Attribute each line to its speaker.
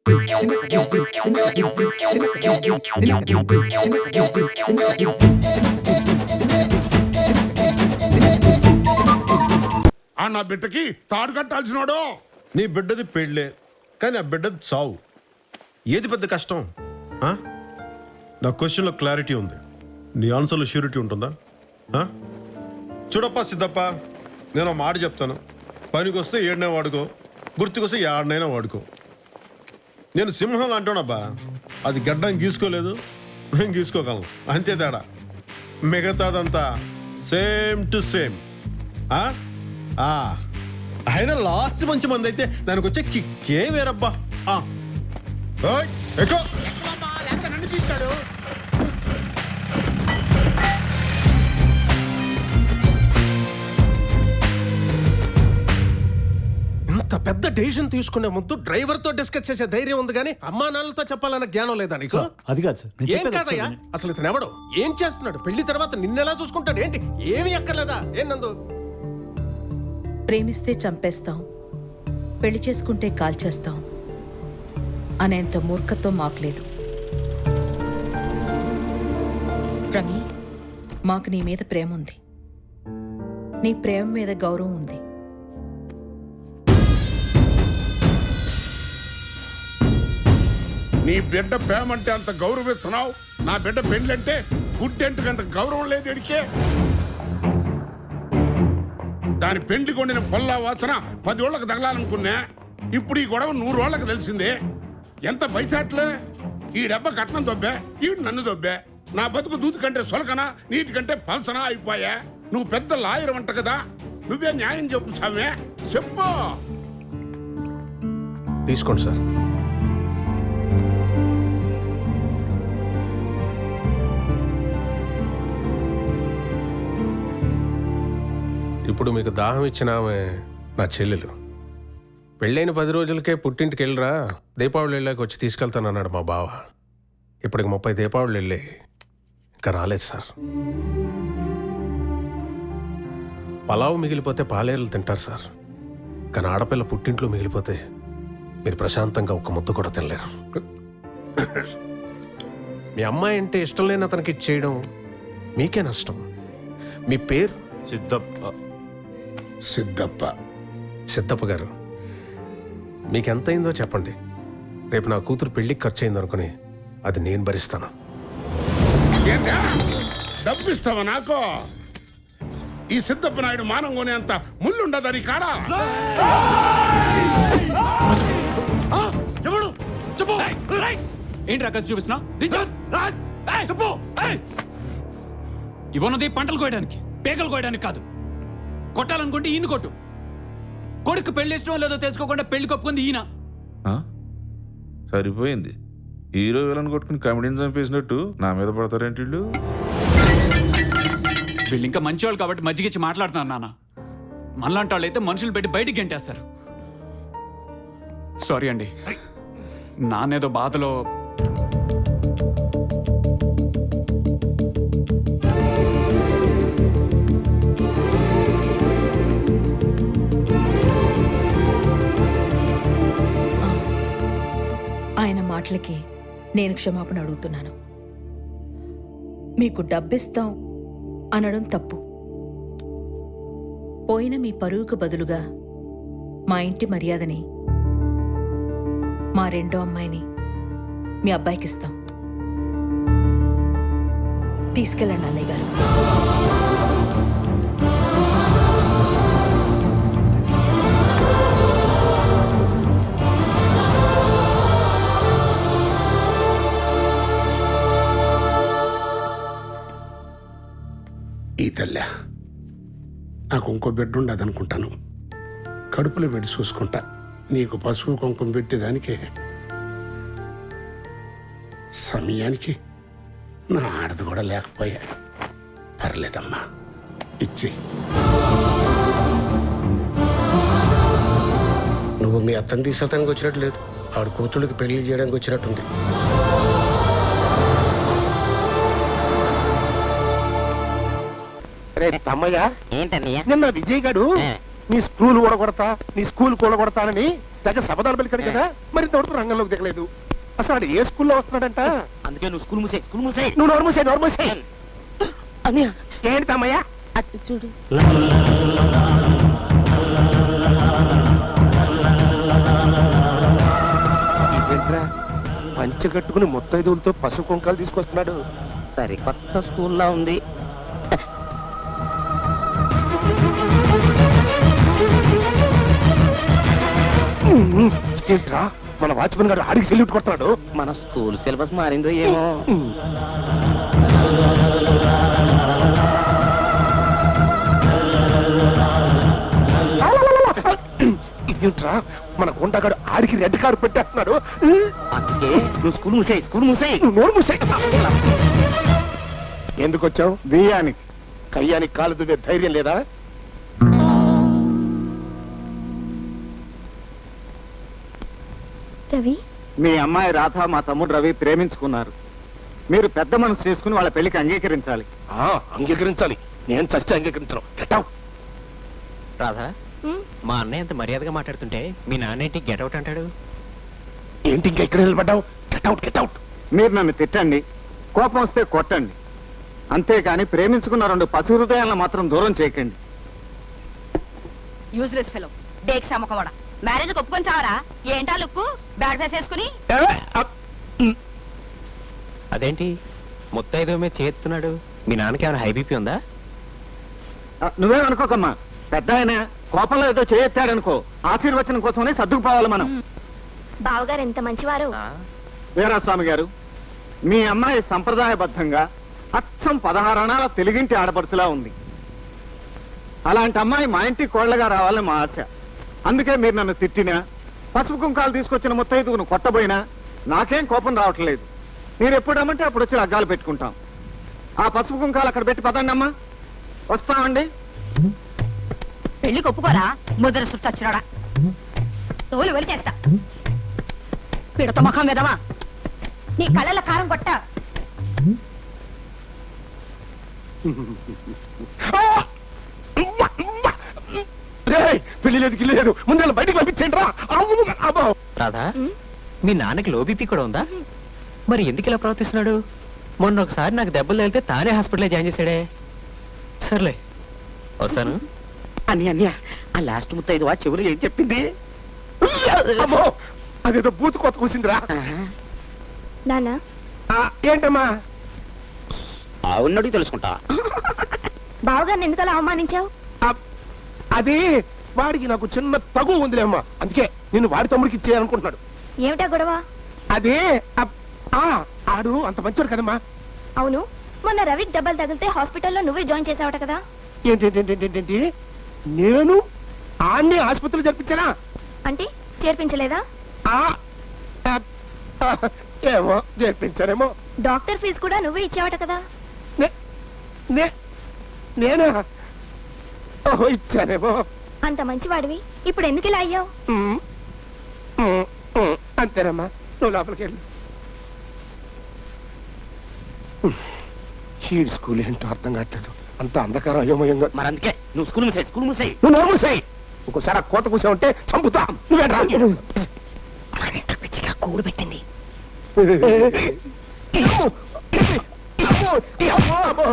Speaker 1: ఆ నా బిడ్డకి తాడు కట్టాల్సినోడు.
Speaker 2: నీ బిడ్డది పెళ్ళే, కానీ ఆ బిడ్డది చావు. ఏది పెద్ద కష్టం? నా క్వశ్చన్లో క్లారిటీ ఉంది, నీ ఆన్సర్లో ష్యూరిటీ ఉంటుందా? చూడప్పా సిద్ధప్ప, నేను మాట చెప్తాను. పనికి వస్తే ఏడనే వాడుకో, గుర్తుకొస్తే ఏడనైనా వాడుకో. నేను సింహం అంటానబ్బా, అది గడ్డం గీసుకోలేదు, నేను గీసుకోగలను, అంతే తేడా. మిగతాదంతా సేమ్ టు సేమ్. అయినా లాస్ట్ మంచి మంది అయితే దానికి వచ్చే కిక్కే వేరబ్బా. ఎక్కువ
Speaker 1: నన్ను తీస్తాడు.
Speaker 3: ఇంత పెద్ద డెసిషన్ తీసుకునే ముందు డ్రైవర్ తో డిస్కస్ చేసే ధైర్యం ఉంది కానీ అమ్మా నాన్నలతో చెప్పాలన్న జ్ఞానం లేదా నీకు?
Speaker 4: అది కాదు సార్, నేను
Speaker 3: ఏం
Speaker 4: చెప్పేది
Speaker 3: కాదయ్యా,
Speaker 4: ఒకసారి వినండి.
Speaker 3: అసలు ఇతను ఎవడు, ఏం చేస్తున్నాడు, పెళ్లి తర్వాత నిన్నెలా చూసుకుంటాడు, ఏంటి ఏమి ఎక్కర్లేదా? ఏం నందు?
Speaker 5: ప్రేమిస్తే చంపేస్తాం, పెళ్లి చేసుకుంటే కాల్చేస్తాం అనేంత మూర్ఖత్వం మాకు లేదు. రమి, మాకు నీ మీద ప్రేమ ఉంది, నీ ప్రేమ మీద గౌరవం ఉంది.
Speaker 1: నీ బిడ్డ ప్రేమంటే అంత గౌరవిస్తున్నావు, నా బిడ్డ పెళ్ళంటే గుడ్డెంటుకు అంత గౌరవం లేదు ఎడికే. దాని పెండ్లి కొండిన పొల్లా వాసన 10 ఓళ్ళకి తగలాలనుకున్నా, ఇప్పుడు ఈ గొడవ 100 ఓళ్ళకి తెలిసిందే. ఎంత పైసాట్లే, ఈ డబ్బ కట్నం దొబ్బే, ఈడు నన్ను దొబ్బే. నా బతుకు దూది కంటే సొలకనా, నీటి కంటే పలసనా అయిపోయా. నువ్వు పెద్ద లాయర్ అంట కదా, నువ్వే న్యాయం చెప్పు సామే, చెప్పు.
Speaker 3: తీసుకోండి సార్. ఇప్పుడు మీకు దాహం ఇచ్చిన ఆమె నా చెల్లెలు. పెళ్ళైన 10 రోజులకే పుట్టింటికి వెళ్ళరా, దీపావళి వెళ్ళాక వచ్చి తీసుకెళ్తానన్నాడు మా బావ. ఇప్పటికి 30 దీపావళి వెళ్ళి ఇంకా రాలేదు సార్. పలావు మిగిలిపోతే పాలేరులు తింటారు సార్, కానీ ఆడపిల్ల పుట్టింట్లో మిగిలిపోతే మీరు ప్రశాంతంగా ఒక్క ముద్ద కూడా తినలేరు. మీ అమ్మాయి అంటే ఇష్టం లేని అతనికి ఇచ్చేయడం మీకే నష్టం. మీ పేరు
Speaker 1: సిద్ధప్ప.
Speaker 3: సిద్ధప్ప గారు, మీకెంత అయిందో చెప్పండి. రేపు నా కూతురు పెళ్లికి ఖర్చు అయిందనుకుని అది నేను భరిస్తాను.
Speaker 1: ఏంటా డబ్బిస్తావా నాకు? ఈ సిద్ధప్ప నాయుడు మానం కొనేంత ముళ్ళుండదని కాడా?
Speaker 6: ఏంటి రకం చూపిస్తున్నా? ఇవన్నది పంటలు కోయడానికి, పేకలు కోయడానికి కాదు. కొట్టాలనుకుంటే ఈయన కొట్టు. కొడుకు పెళ్లి ఇష్టం లేదో తెలుసుకోకుండా పెళ్లి కొప్పుకుంది ఈయన.
Speaker 7: సరిపోయింది, హీరో విలన్ కొట్టుకుని కమెడీని చంపేసినట్టు నా మీద పడతారేంటి వీళ్ళు?
Speaker 6: వీళ్ళు ఇంకా మంచివాళ్ళు కాబట్టి మజ్జిగిచ్చి మాట్లాడుతున్నారు నాన్న. మనలాంటి వాళ్ళు అయితే మనుషులు పెట్టి బయటికి గెంటేస్తారు. సారీ అండి, నాన్నేదో బాధలో.
Speaker 5: ఆయన మాటలకి నేను క్షమాపణ అడుగుతున్నాను. మీకు డబ్బిస్తాం అనడం తప్పు. పోయిన మీ పరువుకు బదులుగా మా ఇంటి మర్యాదని, మా రెండో అమ్మాయిని మీ అబ్బాయికి ఇస్తాం. తీసుకెళ్ళండి అన్నయ్య గారు.
Speaker 1: ఈ తల్లి నాకు ఇంకో బిడ్డ ఉండదనుకుంటాను. కడుపులో పెట్టి చూసుకుంటా. నీకు పసుపు కుంకుమ పెట్టేదానికే సమయానికి నా ఆడది కూడా లేకపోయా. పర్లేదమ్మా, ఇచ్చి.
Speaker 8: నువ్వు మీ అత్తని తీసుకెళ్తానికి వచ్చినట్టు లేదు, ఆవిడ కూతుళ్ళకి పెళ్లి చేయడానికి వచ్చినట్టుంది.
Speaker 9: తమ్మయ్య, ఏంటన్నయ్య, నిన్న విజయ్ గారు
Speaker 4: నీ స్కూల్ కూడగొడతా నీ స్కూల్ కూడగొడతానని దగ్గర శబదాలు పలికాడు కదా మరి ఇంతవరకు రంగంలోకి దిగలేదు అసలు వాడు ఏ స్కూల్లో వస్తున్నాడంట
Speaker 8: అందుకే నువ్వు స్కూల్ మూసే
Speaker 4: నువ్వు నోరు మూసే
Speaker 8: అని
Speaker 4: ఏంటి తమ్మయ్య
Speaker 8: అటు చూడు
Speaker 4: ఇదేంట్రా పంచె కట్టుకుని ముత్తైదువులతో పసుపు కుంకాలు తీసుకొస్తున్నాడు
Speaker 8: సరే కొత్త స్కూల్లో ఉంది
Speaker 4: ఏంట్రా మన వాచ్మెన్ గారు ఆడికి సెల్యూట్ కొడుతున్నాడు
Speaker 8: మన స్కూల్ సిలబస్ మారిందో ఏమో
Speaker 4: ఇదేంట్రా మన గుండగాడు ఆడికి రెడ్ కారు పెట్టేస్తున్నాడు
Speaker 8: అందుకే నువ్వు స్కూల్ మూసేయి
Speaker 4: నువ్వు నోరు మూసే ఎందుకు వచ్చావు బియ్యానికి కయ్యానికి కాలు దువ్వే ధైర్యం లేదా
Speaker 9: రవి
Speaker 10: మీ అమ్మాయి రాధ మా తమ్ముడు రవి ప్రేమించుకున్నారు మీరు పెద్ద మనసు చేసుకుని వాళ్ళ పెళ్లికి అంగీకరించాలి
Speaker 4: అంగీకరించాలి నేను చస్తే అంగీకరించను గెటావు
Speaker 8: రాధా మా అన్నయ్య అంత మర్యాదగా మాట్లాడుతుంటే మీ నాన్నేంటి గెటౌట్ అంటాడు
Speaker 4: ఏంటి ఇంకా ఇక్కడ నిలబడ్డావు గెట్అవుట్
Speaker 10: మీరు నన్ను తిట్టండి కోపం వస్తే కొట్టండి అంతేకాని ప్రేమించుకున్న రెండు పసి హృదయాలను మాత్రం దూరం చేయకండి
Speaker 9: యూజ్లెస్ ఫెలో డేక్ సమకవాడా మ్యారేజ్ ఒప్పుకొని చావరా ఏంటా లుక్కు బ్యాడ్ ఫేస్ వేసుకుని
Speaker 8: అదేంటి ముత్తైదో మీద చేస్తున్నాడు మీ నాన్నకి ఏమైనా హై బీపీ ఉందా
Speaker 10: నువ్వేమనుకోకమ్మా పెద్ద ఆయన కోపంలో ఏదో చేయొచ్చాడనుకో ఆశీర్వచనం కోసమనే సర్దుకుపోవాలి మనం
Speaker 9: బావగారు ఎంత మంచివారు
Speaker 10: వీరాస్వామి గారు మీ అమ్మాయి సంప్రదాయబద్ధంగా అచ్చం 16 అణాల తెలుగింటి ఆడపడుచులా ఉంది అలాంటి అమ్మాయి మా ఇంటి కోళ్లగా రావాలని మా ఆశ అందుకే మీరు నన్ను తిట్టినా పసుపు కుంకాలు తీసుకొచ్చిన ముత్తైదువును కొట్టబోయినా నాకేం కోపం రావట్లేదు మీరు ఎప్పుడు రమ్మంటే అప్పుడు వచ్చి అగ్గాలు పెట్టుకుంటాం ఆ పసుపు కుంకాలు అక్కడ పెట్టి పదండి అమ్మా వస్తామండి
Speaker 9: పెళ్లికి ఒప్పుకోరా ముద్ర చచ్చినాడా తోలు వెళ్ళి చేస్తా పిడత ముఖం విధవా నీ కళ్ళల కారం కొట్ట
Speaker 4: పెళ్లి లేదు గిల్లి లేదు ముందు బయటకు పంపించండి రా
Speaker 8: రాధా మీ నాన్నకి లో బీపీ కూడా ఉందా మరి ఎందుకు ఇలా ప్రవర్తిస్తున్నాడు మొన్న ఒకసారి నాకు దెబ్బలు తగిలితే తానే హాస్పిటల్లో జాయిన్ చేశాడే సర్లే వస్తాను
Speaker 10: అన్నయ్య ఆ లాస్ట్ ముత్తైదు వా చెవులు ఏం చెప్పింది
Speaker 4: అమ్మో అదేదో బూతు కొత్త కూసిందిరా
Speaker 9: నానా
Speaker 4: ఏంటమ్మా
Speaker 8: అవునడు తెలుసుకుంటా
Speaker 9: బావగారిని ఎందుకలా అవమానించావు
Speaker 4: అది వాడికి నాకు చిన్న తగు ఉందిలే అమ్మా అందుకే నిన్ను వాడి తమ్ముడికి ఇచ్చేయాలనుకుంటున్నాడు
Speaker 9: ఏమిటా గొడవ
Speaker 4: అదే ఆడు అంత మంచోడు కదమ్మా
Speaker 9: అవును మొన్న రవికి దెబ్బలు తగిలితే హాస్పిటల్లో నువ్వే జాయిన్ చేసావట కదా
Speaker 4: ఏంటి నేను ఆన్ని ఆసుపత్రిలో జరిపించానా
Speaker 9: అంటే చేర్పించలేదా
Speaker 4: ఏమో జరిపించారేమో
Speaker 9: డాక్టర్ ఫీజు కూడా నువ్వే ఇచ్చావట కదా
Speaker 4: నేనా ఓహో ఇచ్చానేమో
Speaker 9: అంత మంచివాడివి ఇప్పుడు ఎందుకు ఇలా అయ్యావు
Speaker 4: అంతేనమ్మా నువ్వు లోపలికి వెళ్ళు ఈ స్కూల్ ఏంటో అర్థం కావట్లేదు అంత అంధకారం అయోమయంగా
Speaker 8: మరి అందుకే నువ్వు స్కూల్ మూసేయి
Speaker 4: నువ్వు నోరు మూసేయ్ ఇంకోసారి ఆ కోత కూసావంటే చంపుతా నువ్వేంట్రా
Speaker 9: పిచ్చిగా కూడు పెట్టింది
Speaker 4: అమ్మో, అమ్మో, అమ్మో.